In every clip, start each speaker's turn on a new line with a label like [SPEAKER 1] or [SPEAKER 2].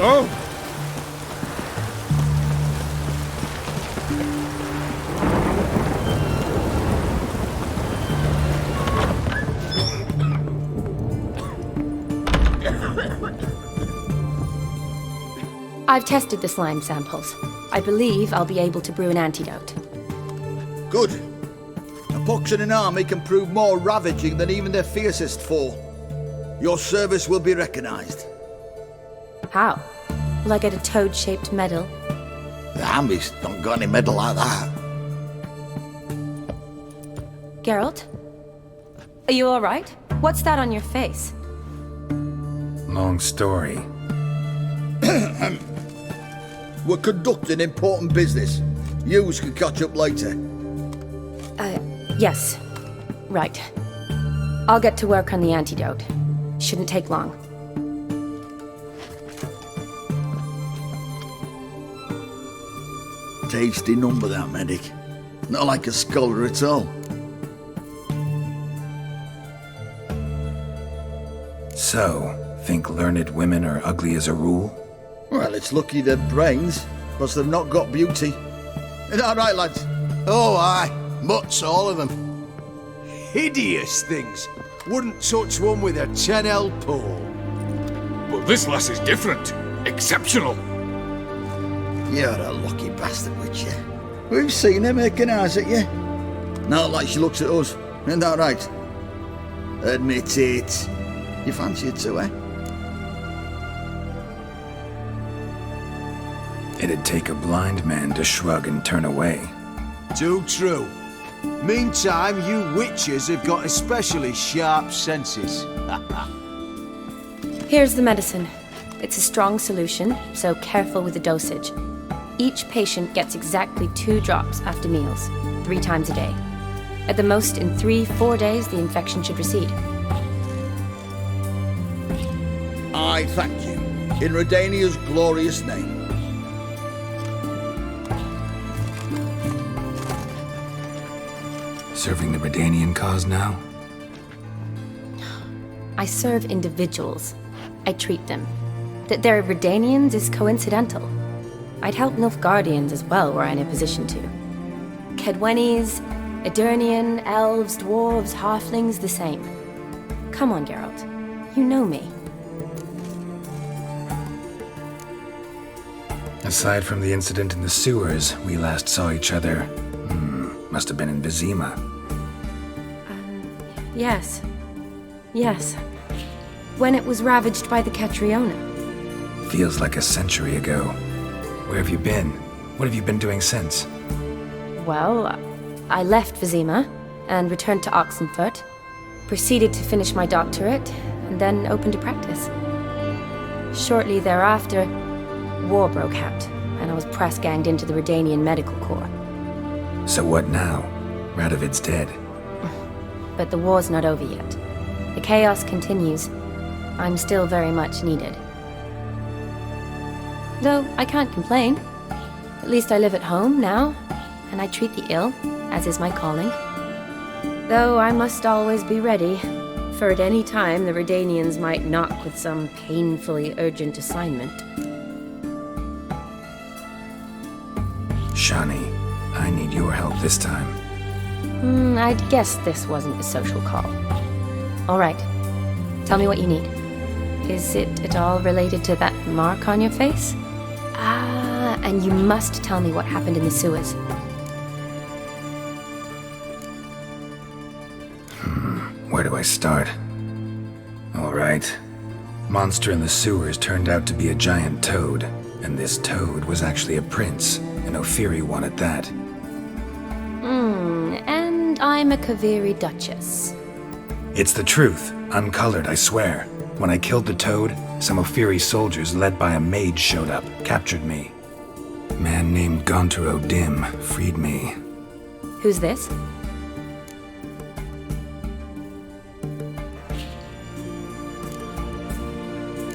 [SPEAKER 1] Oh!
[SPEAKER 2] I've tested the slime samples. I believe I'll be able to brew an antidote.
[SPEAKER 3] Good. A pox in an army can prove more ravaging than even their fiercest foe. Your service will be recognized.
[SPEAKER 2] How? Will I get a toad-shaped medal?
[SPEAKER 3] The army's don't got any medal like that.
[SPEAKER 2] Geralt? Are you alright? What's that on your face?
[SPEAKER 4] Long story.
[SPEAKER 3] We're conducting important business. Yous can catch up later.
[SPEAKER 2] Yes. Right. I'll get to work on the antidote. Shouldn't take long.
[SPEAKER 3] Tasty number, that medic. Not like a scholar at all.
[SPEAKER 4] So, think learned women are ugly as a rule?
[SPEAKER 3] Well, it's lucky they're brains, because they've not got beauty. Is that right, lads?
[SPEAKER 5] Oh, aye. Mutts, all of them. Hideous things. Wouldn't touch one with a 10L pole.
[SPEAKER 1] But this lass is different. Exceptional.
[SPEAKER 3] You're a lucky bastard, would you? We've seen her making eyes at you. Not like she looks at us. Isn't that right? Admit it. You fancy her too, eh?
[SPEAKER 4] It'd take a blind man to shrug and turn away.
[SPEAKER 5] Too true. Meantime, you witches have got especially sharp senses.
[SPEAKER 2] Here's the medicine. It's a strong solution, so careful with the dosage. Each patient gets exactly 2 drops after meals, 3 times a day. At the most, in 3-4 days, the infection should recede.
[SPEAKER 3] I thank you. In Redania's glorious name.
[SPEAKER 4] Serving the Redanian cause now?
[SPEAKER 2] I serve individuals. I treat them. That they're Redanians is coincidental. I'd help Nilfgaardians as well were I in a position to. Kedwenis, Edirnian, elves, dwarves, halflings, the same. Come on, Geralt. You know me.
[SPEAKER 4] Aside from the incident in the sewers, we last saw each other. Must have been in Vizima.
[SPEAKER 2] Yes. Yes. When it was ravaged by the Catriona.
[SPEAKER 4] Feels like a century ago. Where have you been? What have you been doing since?
[SPEAKER 2] Well, I left Vizima and returned to Oxenfurt, proceeded to finish my doctorate, and then opened a practice. Shortly thereafter, war broke out, and I was press-ganged into the Redanian Medical Corps.
[SPEAKER 4] So what now? Radovid's dead.
[SPEAKER 2] But the war's not over yet. The chaos continues. I'm still very much needed. Though I can't complain. At least I live at home now, and I treat the ill, as is my calling. Though I must always be ready, for at any time the Redanians might knock with some painfully urgent assignment.
[SPEAKER 4] Shani, I need your help this time.
[SPEAKER 2] I'd guess this wasn't a social call. All right. Tell me what you need. Is it at all related to that mark on your face? Ah, and you must tell me what happened in the sewers.
[SPEAKER 4] Where do I start? All right. Monster in the sewers turned out to be a giant toad, and this toad was actually a prince, an Ophiri one at that.
[SPEAKER 2] And I'm a Kaviri Duchess.
[SPEAKER 4] It's the truth, uncolored, I swear. When I killed the toad, some Ophiri soldiers led by a mage showed up, captured me. A man named Gontaro Dim freed me.
[SPEAKER 2] Who's this?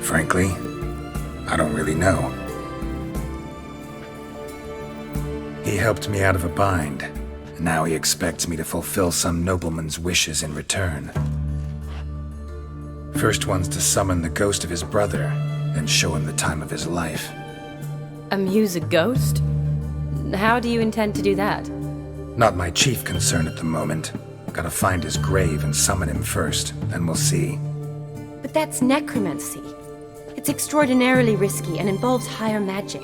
[SPEAKER 4] Frankly, I don't really know. He helped me out of a bind, and now he expects me to fulfill some nobleman's wishes in return. First one's to summon the ghost of his brother, and show him the time of his life.
[SPEAKER 2] Amuse a ghost? How do you intend to do that?
[SPEAKER 4] Not my chief concern at the moment. Gotta find his grave and summon him first, then we'll see.
[SPEAKER 2] But that's necromancy. It's extraordinarily risky and involves higher magic.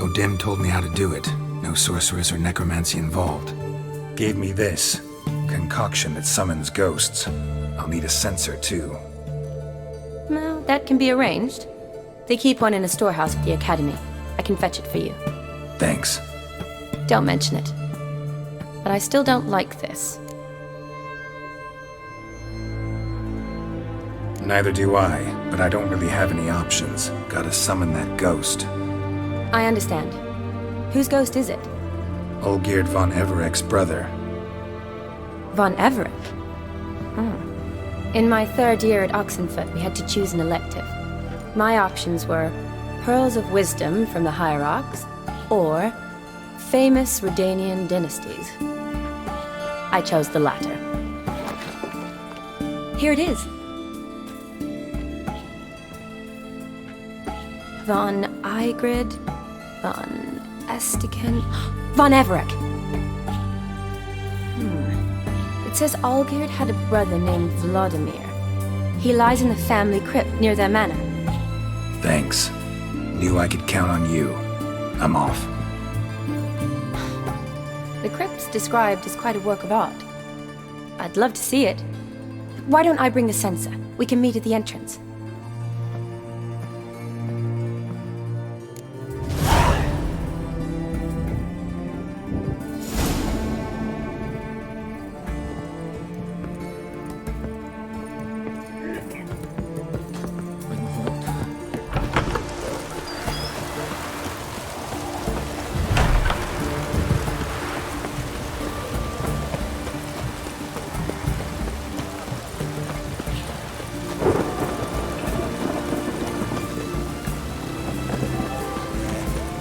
[SPEAKER 4] O'Dim told me how to do it. No sorceress or necromancy involved. Gave me this concoction that summons ghosts. I'll need a censer too.
[SPEAKER 2] Well, that can be arranged. They keep one in a storehouse at the academy. I can fetch it for you.
[SPEAKER 4] Thanks.
[SPEAKER 2] Don't mention it. But I still don't like this.
[SPEAKER 4] Neither do I, but I don't really have any options. Gotta summon that ghost.
[SPEAKER 2] I understand. Whose ghost is it?
[SPEAKER 4] Olgierd von Everek's brother.
[SPEAKER 2] Von Everek? In my third year at Oxenfoot, we had to choose an elective. My options were Pearls of Wisdom from the Hierarchs, or Famous Redanian Dynasties. I chose the latter. Here it is. Von Igrid, Von Estiken, Von Everek. It says Olgierd had a brother named Vladimir. He lies in the family crypt near their manor.
[SPEAKER 4] Thanks. Knew I could count on you. I'm off.
[SPEAKER 2] The crypt's described as quite a work of art. I'd love to see it. Why don't I bring the censer? We can meet at the entrance.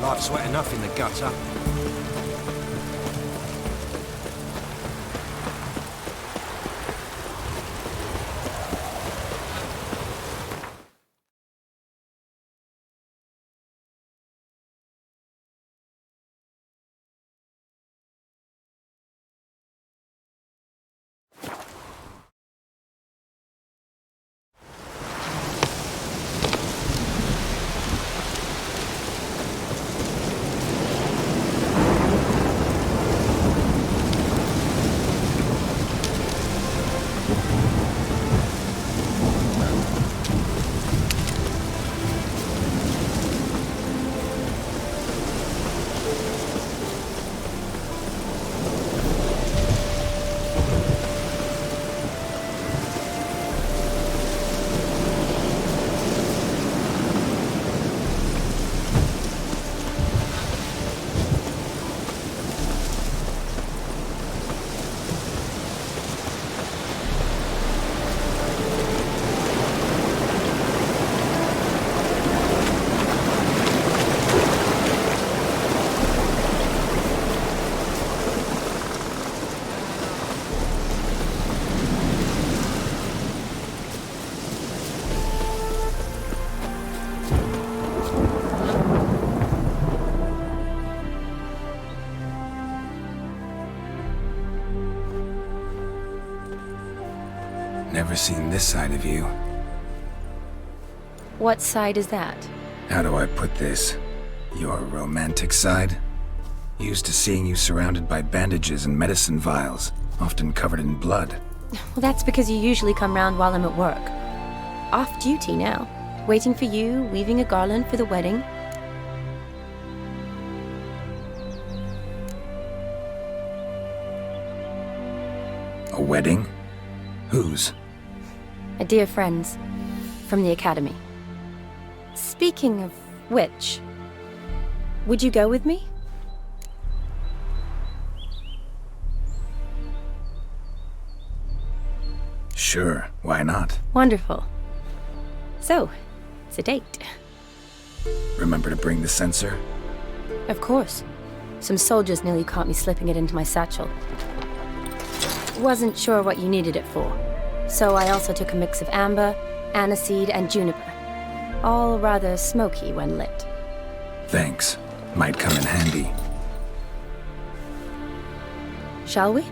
[SPEAKER 6] Life's wet enough in the gutter.
[SPEAKER 4] Never seen this side of you.
[SPEAKER 2] What side is that?
[SPEAKER 4] How do I put this? Your romantic side? Used to seeing you surrounded by bandages and medicine vials, often covered in blood.
[SPEAKER 2] Well, that's because you usually come round while I'm at work. Off duty now. Waiting for you, weaving a garland for the wedding.
[SPEAKER 4] A wedding? Whose?
[SPEAKER 2] A dear friend's. From the academy. Speaking of which, would you go with me?
[SPEAKER 4] Sure, why not?
[SPEAKER 2] Wonderful. So, it's a date.
[SPEAKER 4] Remember to bring the censer?
[SPEAKER 2] Of course. Some soldiers nearly caught me slipping it into my satchel. Wasn't sure what you needed it for, so I also took a mix of amber, aniseed, and juniper. all rather smoky when lit.
[SPEAKER 4] Thanks. Might come in handy.
[SPEAKER 2] Shall we?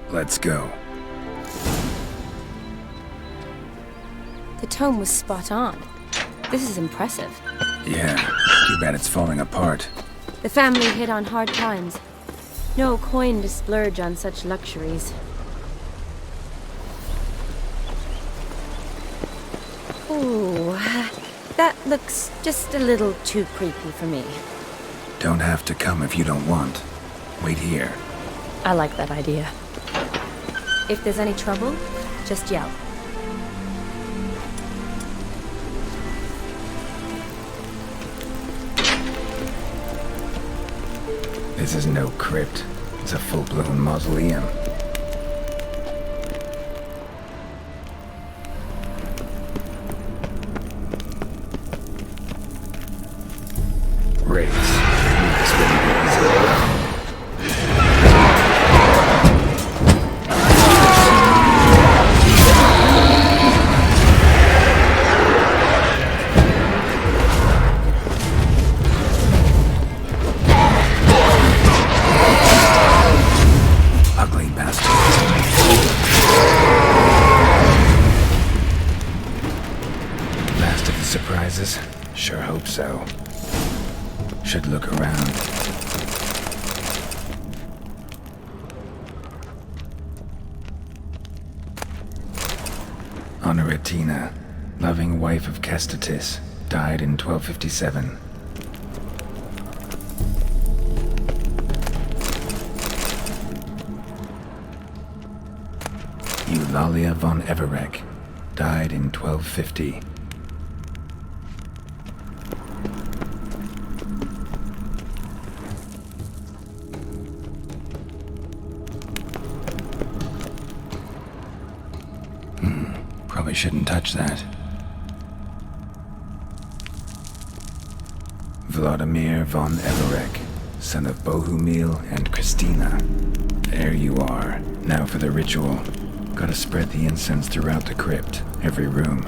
[SPEAKER 4] Let's go.
[SPEAKER 2] The tome was spot on. This is impressive.
[SPEAKER 4] Yeah, too bad it's falling apart.
[SPEAKER 2] The family hit on hard times. No coin to splurge on such luxuries. Ooh, that looks just a little too creepy for me.
[SPEAKER 4] Don't have to come if you don't want. Wait here.
[SPEAKER 2] I like that idea. If there's any trouble, just yell.
[SPEAKER 4] This is no crypt. It's a full-blown mausoleum. Race. This wouldn't be easy. Ugly bastards. Last of the surprises? Sure hope so. Should look around. Honoratina, loving wife of Kestatis, died in 1257. Eulalia von Everek, died in 1250. Probably shouldn't touch that. Vladimir von Everek, son of Bohumil and Christina. There you are. Now for the ritual. Gotta spread the incense throughout the crypt, every room.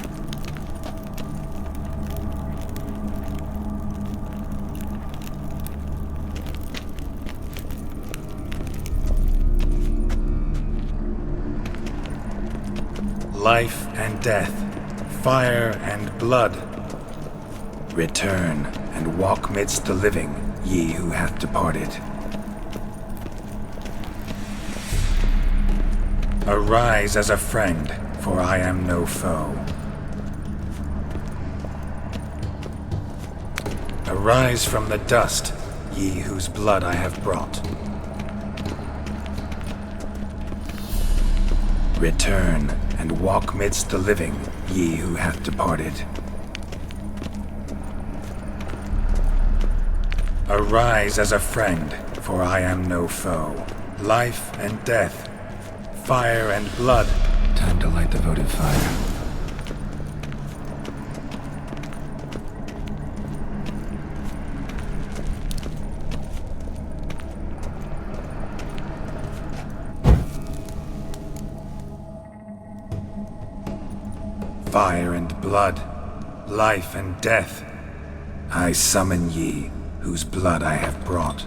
[SPEAKER 4] Life and death, fire and blood. Return and walk midst the living, ye who hath departed. Arise as a friend, for I am no foe. Arise from the dust, ye whose blood I have brought. Return and walk midst the living, ye who hath departed. Arise as a friend, for I am no foe. Life and death, fire and blood. Time to light the votive fire. Fire and blood, life and death, I summon ye, whose blood I have brought.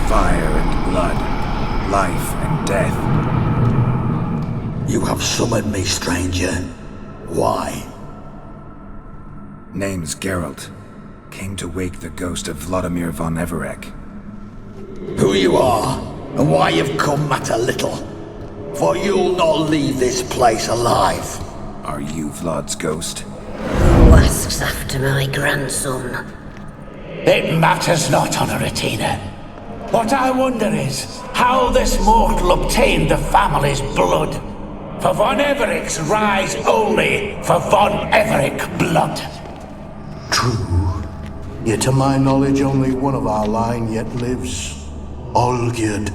[SPEAKER 4] Fire and blood, life and death.
[SPEAKER 3] You have summoned me, stranger. Why?
[SPEAKER 4] Name's Geralt. Came to wake the ghost of Vladimir von Everek.
[SPEAKER 3] Who you are, and why you've come matter little. For you'll not leave this place alive.
[SPEAKER 4] Are you Vlad's ghost?
[SPEAKER 7] Who asks after my grandson?
[SPEAKER 8] It matters not, Honoratina. What I wonder is how this mortal obtained the family's blood. For von Everek's rise only for von Everek blood.
[SPEAKER 9] True. Yet to my knowledge only one of our line yet lives. Olgierd.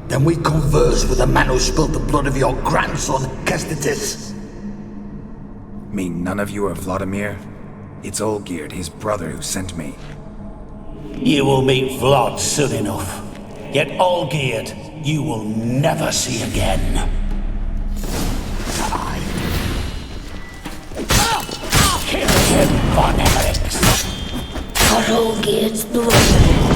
[SPEAKER 3] Then we converse with the man who spilled the blood of your grandson, Kestatis.
[SPEAKER 4] Mean none of you are Vladimir? It's Olgierd, his brother, who sent me.
[SPEAKER 8] You will meet Vlad soon enough. Yet Olgierd, you will never see again. Kill him, Von Emmerich.
[SPEAKER 7] For Olgierd's blood.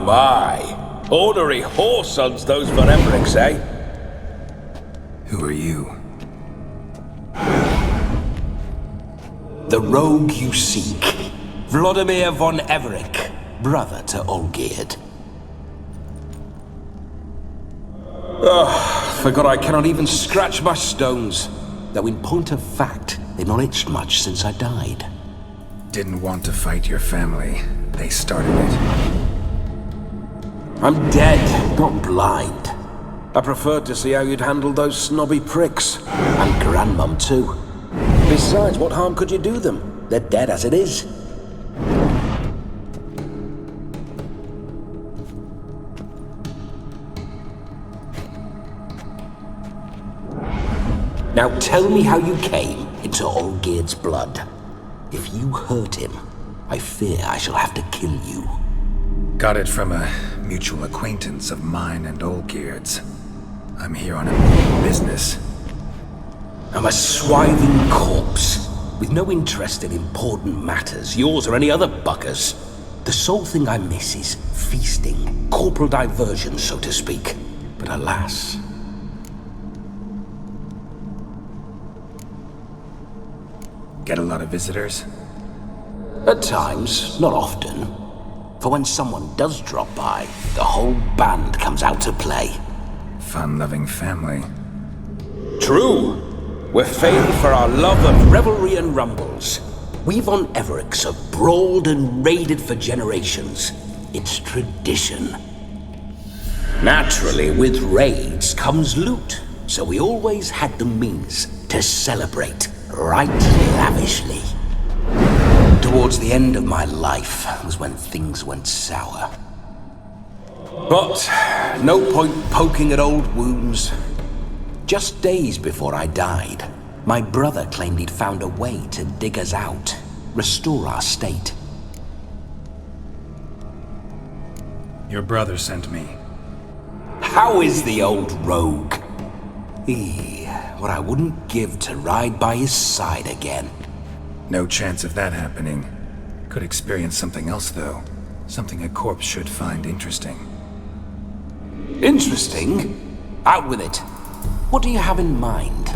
[SPEAKER 6] My! Ornery whoresons, those Von Emmerichs, eh?
[SPEAKER 4] Who are you?
[SPEAKER 8] The rogue you seek. Vladimir von Everich, brother to Olgierd.
[SPEAKER 6] Forgot I cannot even scratch my stones.
[SPEAKER 8] Though in point of fact, they've not itched much since I died.
[SPEAKER 4] Didn't want to fight your family. They started it.
[SPEAKER 6] I'm dead, not blind. I preferred to see how you'd handle those snobby pricks.
[SPEAKER 8] And Grandmum too.
[SPEAKER 6] Besides, what harm could you do them? They're dead as it is.
[SPEAKER 8] Now tell me how you came into Olgierd's blood. If you hurt him, I fear I shall have to kill you.
[SPEAKER 4] Got it from a mutual acquaintance of mine and Olgierd's. I'm here on a business.
[SPEAKER 8] I'm a swiving corpse, with no interest in important matters, yours or any other buggers. The sole thing I miss is feasting, corporal diversion, so to speak. But alas...
[SPEAKER 4] Get a lot of visitors?
[SPEAKER 8] At times, not often. For when someone does drop by, the whole band comes out to play.
[SPEAKER 4] Fun-loving family.
[SPEAKER 6] True. We're famed for our love of revelry and rumbles.
[SPEAKER 8] We Von Evericks have brawled and raided for generations. It's tradition. Naturally, with raids comes loot, so we always had the means to celebrate right lavishly. Towards the end of my life was when things went sour.
[SPEAKER 6] But no point poking at old wounds.
[SPEAKER 8] Just days before I died, my brother claimed he'd found a way to dig us out, restore our state.
[SPEAKER 4] Your brother sent me.
[SPEAKER 8] How is the old rogue? What I wouldn't give to ride by his side again.
[SPEAKER 4] No chance of that happening. Could experience something else, though. Something a corpse should find interesting.
[SPEAKER 8] Interesting? Out with it. What do you have in mind?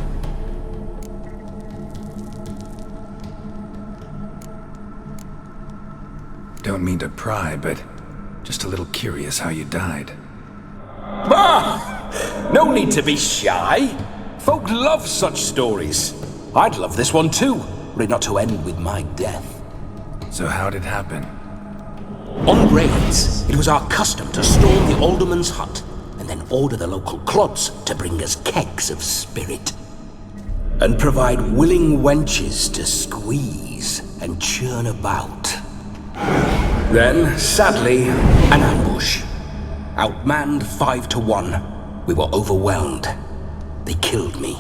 [SPEAKER 4] Don't mean to pry, but just a little curious how you died.
[SPEAKER 8] No need to be shy. Folk love such stories. I'd love this one too, were it not to end with my death.
[SPEAKER 4] So how'd it happen?
[SPEAKER 8] On raids, it was our custom to storm the alderman's hut, and then order the local clods to bring us kegs of spirit. And provide willing wenches to squeeze and churn about. Then, sadly, an ambush. Outmanned 5-1, we were overwhelmed. They killed me,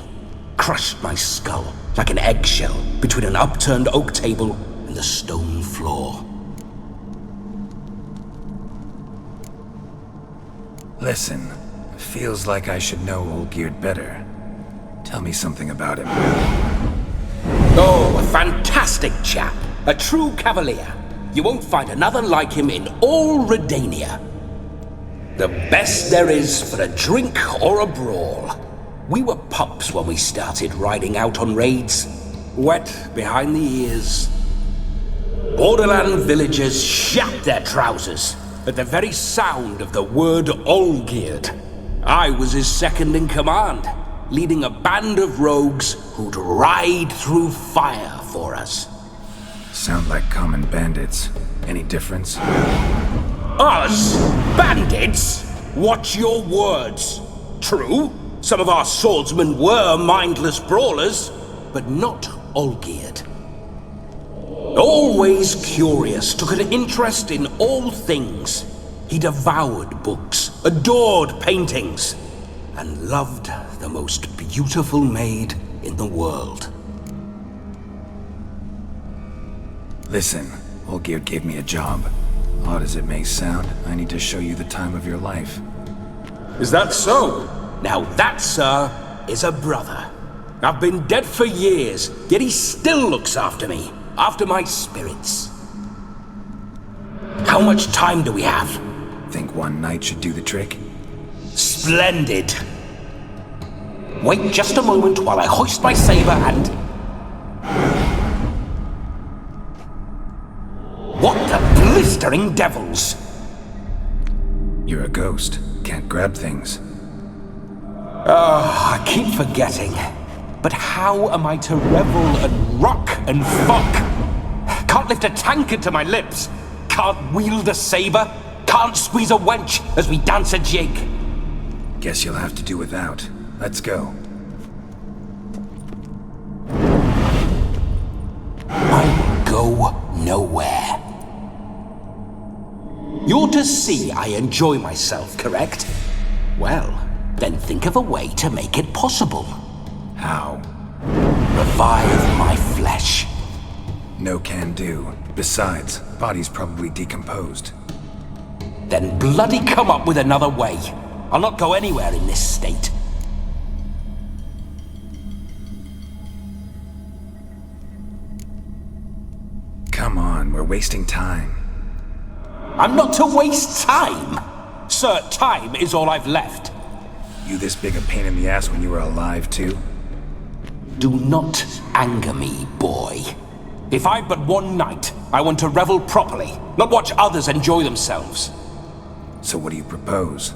[SPEAKER 8] crushed my skull like an eggshell between an upturned oak table and the stone floor.
[SPEAKER 4] Listen, feels like I should know Olgierd better. Tell me something about him.
[SPEAKER 8] Oh, a fantastic chap. A true cavalier. You won't find another like him in all Redania. The best there is for a drink or a brawl. We were pups when we started riding out on raids. Wet behind the ears. Borderland villagers shat their trousers at the very sound of the word Olgierd. I was his second in command, leading a band of rogues who'd ride through fire for us.
[SPEAKER 4] Sound like common bandits. Any difference?
[SPEAKER 8] Us? Bandits? Watch your words. True, some of our swordsmen were mindless brawlers, but not Olgierd. Always curious, took an interest in all things.
[SPEAKER 6] He devoured books, adored paintings, and loved the most beautiful maid in the world.
[SPEAKER 4] Listen, Olgierd gave me a job. Odd as it may sound, I need to show you the time of your life.
[SPEAKER 6] Is that so? Now that, sir, is a brother. I've been dead for years, yet he still looks after me, after my spirits. How much time do we have?
[SPEAKER 4] Think one night should do the trick?
[SPEAKER 6] Splendid! Wait just a moment while I hoist my saber and... What the blistering devils!
[SPEAKER 4] You're a ghost. Can't grab things.
[SPEAKER 6] I keep forgetting. But how am I to revel and rock and fuck? Can't lift a tankard to my lips. Can't wield a saber. Can't squeeze a wench as we dance a jig.
[SPEAKER 4] Guess you'll have to do without. Let's go.
[SPEAKER 6] I go nowhere. You're to see I enjoy myself, correct? Well, then think of a way to make it possible.
[SPEAKER 4] How?
[SPEAKER 6] Revive my flesh.
[SPEAKER 4] No can do. Besides, body's probably decomposed.
[SPEAKER 6] Then bloody come up with another way. I'll not go anywhere in this state.
[SPEAKER 4] Come on, we're wasting time.
[SPEAKER 6] I'm not to waste time! Sir, time is all I've left.
[SPEAKER 4] You this big a pain in the ass when you were alive, too?
[SPEAKER 6] Do not anger me, boy. If I've but one night, I want to revel properly, not watch others enjoy themselves.
[SPEAKER 4] So what do you propose?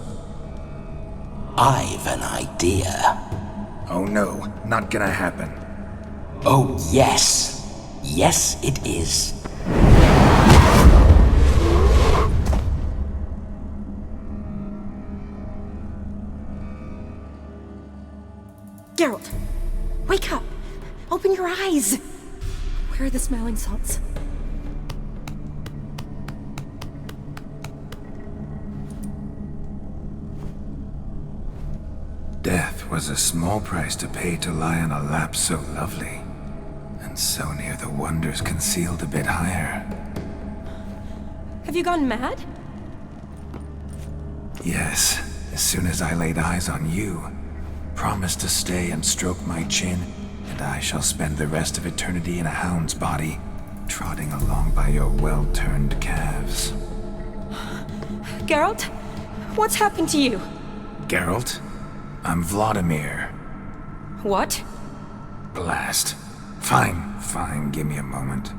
[SPEAKER 6] I've an idea.
[SPEAKER 4] Oh no, not gonna happen.
[SPEAKER 6] Oh yes. Yes, it is.
[SPEAKER 2] Geralt, wake up! Open your eyes! Where are the smelling salts?
[SPEAKER 4] Death was a small price to pay to lie on a lap so lovely, and so near the wonders concealed a bit higher.
[SPEAKER 2] Have you gone mad?
[SPEAKER 4] Yes, as soon as I laid eyes on you, promise to stay and stroke my chin, and I shall spend the rest of eternity in a hound's body, trotting along by your well-turned calves.
[SPEAKER 2] Geralt? What's happened to you?
[SPEAKER 4] Geralt? I'm Vladimir.
[SPEAKER 2] What?
[SPEAKER 4] Blast. Fine, give me a moment.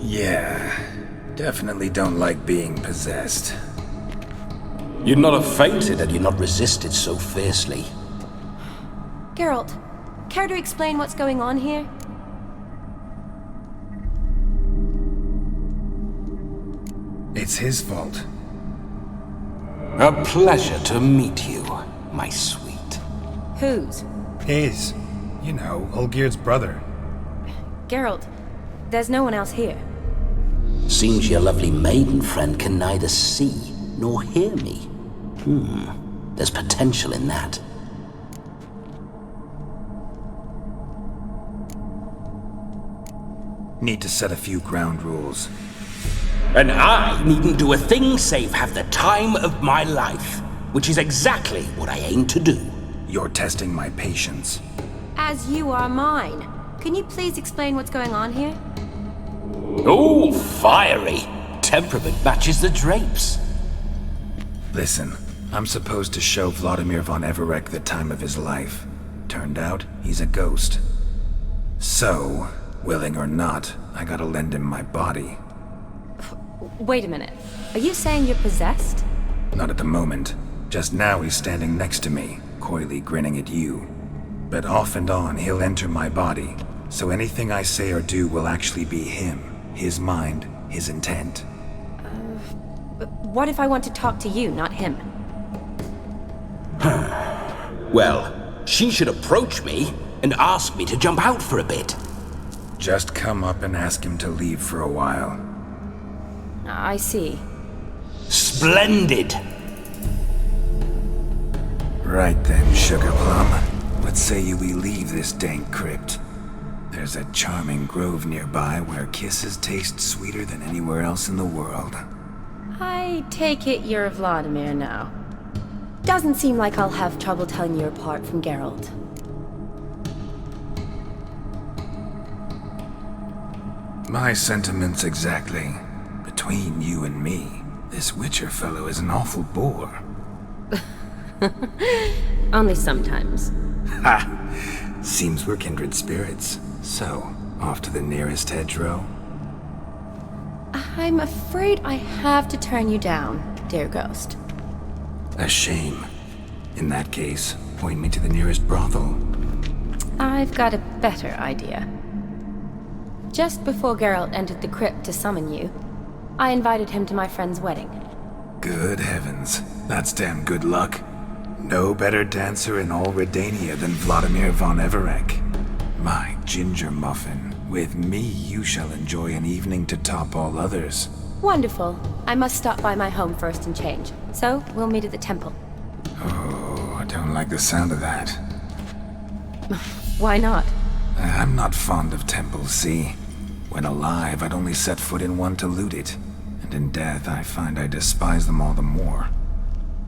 [SPEAKER 4] Yeah, definitely don't like being possessed.
[SPEAKER 6] You'd not have fainted had you not resisted so fiercely.
[SPEAKER 2] Geralt, care to explain what's going on here?
[SPEAKER 4] It's his fault.
[SPEAKER 6] A pleasure to meet you, my sweet.
[SPEAKER 2] Whose?
[SPEAKER 4] His. You know, Olgierd's brother.
[SPEAKER 2] Geralt, there's no one else here.
[SPEAKER 6] Seems your lovely maiden friend can neither see nor hear me. There's potential in that.
[SPEAKER 4] Need to set a few ground rules.
[SPEAKER 6] And I needn't do a thing save have the time of my life, which is exactly what I aim to do.
[SPEAKER 4] You're testing my patience.
[SPEAKER 2] As you are mine. Can you please explain what's going on here?
[SPEAKER 6] Oh, fiery! Temperament matches the drapes.
[SPEAKER 4] Listen, I'm supposed to show Vladimir von Everec the time of his life. Turned out, he's a ghost. So, willing or not, I gotta lend him my body.
[SPEAKER 2] Wait a minute. Are you saying you're possessed?
[SPEAKER 4] Not at the moment. Just now he's standing next to me, coyly grinning at you. But off and on, he'll enter my body, so anything I say or do will actually be him, his mind, his intent.
[SPEAKER 2] But what if I want to talk to you, not him?
[SPEAKER 6] Well, she should approach me and ask me to jump out for a bit.
[SPEAKER 4] Just come up and ask him to leave for a while.
[SPEAKER 2] I see.
[SPEAKER 8] Splendid!
[SPEAKER 4] Right then, Sugar Plum. What say you we leave this dank crypt? There's a charming grove nearby where kisses taste sweeter than anywhere else in the world.
[SPEAKER 2] I take it you're Vladimir now. Doesn't seem like I'll have trouble telling you apart from Geralt.
[SPEAKER 4] My sentiments exactly. Between you and me, this Witcher fellow is an awful bore.
[SPEAKER 2] Only sometimes.
[SPEAKER 4] Ha! Seems we're kindred spirits. So, off to the nearest hedgerow?
[SPEAKER 2] I'm afraid I have to turn you down, dear ghost.
[SPEAKER 4] A shame. In that case, point me to the nearest brothel.
[SPEAKER 2] I've got a better idea. Just before Geralt entered the crypt to summon you, I invited him to my friend's wedding.
[SPEAKER 4] Good heavens. That's damn good luck. No better dancer in all Redania than Vladimir von Everec. My ginger muffin. With me, you shall enjoy an evening to top all others.
[SPEAKER 2] Wonderful. I must stop by my home first and change. So, we'll meet at the temple.
[SPEAKER 4] Oh, I don't like the sound of that.
[SPEAKER 2] Why not?
[SPEAKER 4] I'm not fond of temples, see? When alive, I'd only set foot in one to loot it. And in death, I find I despise them all the more.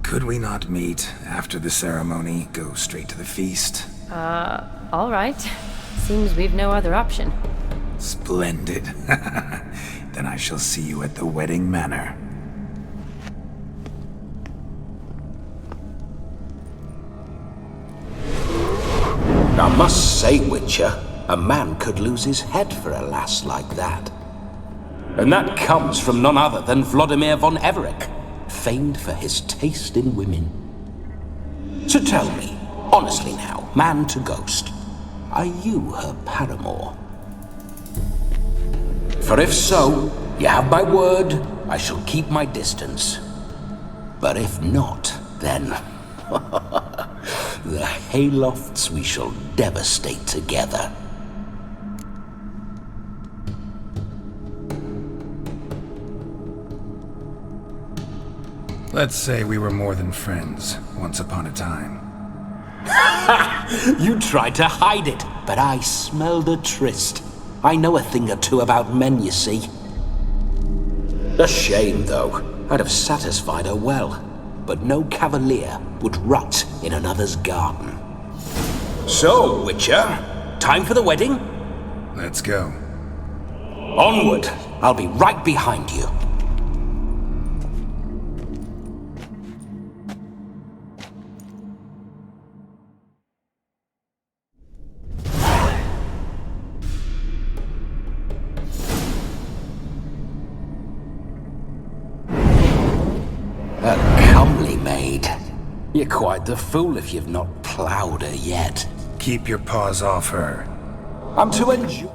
[SPEAKER 4] Could we not meet after the ceremony, go straight to the feast?
[SPEAKER 2] All right. Seems we've no other option.
[SPEAKER 4] Splendid. Then I shall see you at the wedding manor.
[SPEAKER 6] I must say, Witcher, a man could lose his head for a lass like that. And that comes from none other than Vladimir von Everec, famed for his taste in women. So tell me, honestly now, man to ghost, are you her paramour? For if so, you have my word, I shall keep my distance. But if not, then the haylofts we shall devastate together.
[SPEAKER 4] Let's say we were more than friends, once upon a time.
[SPEAKER 6] You tried to hide it, but I smelled a tryst. I know a thing or two about men, you see. A shame, though. I'd have satisfied her well, but no cavalier would rot in another's garden. So, Witcher, time for the wedding?
[SPEAKER 4] Let's go.
[SPEAKER 6] Onward! I'll be right behind you. A comely maid. You're quite the fool if you've not ploughed her yet.
[SPEAKER 4] Keep your paws off her.
[SPEAKER 6] I'm to enjoy...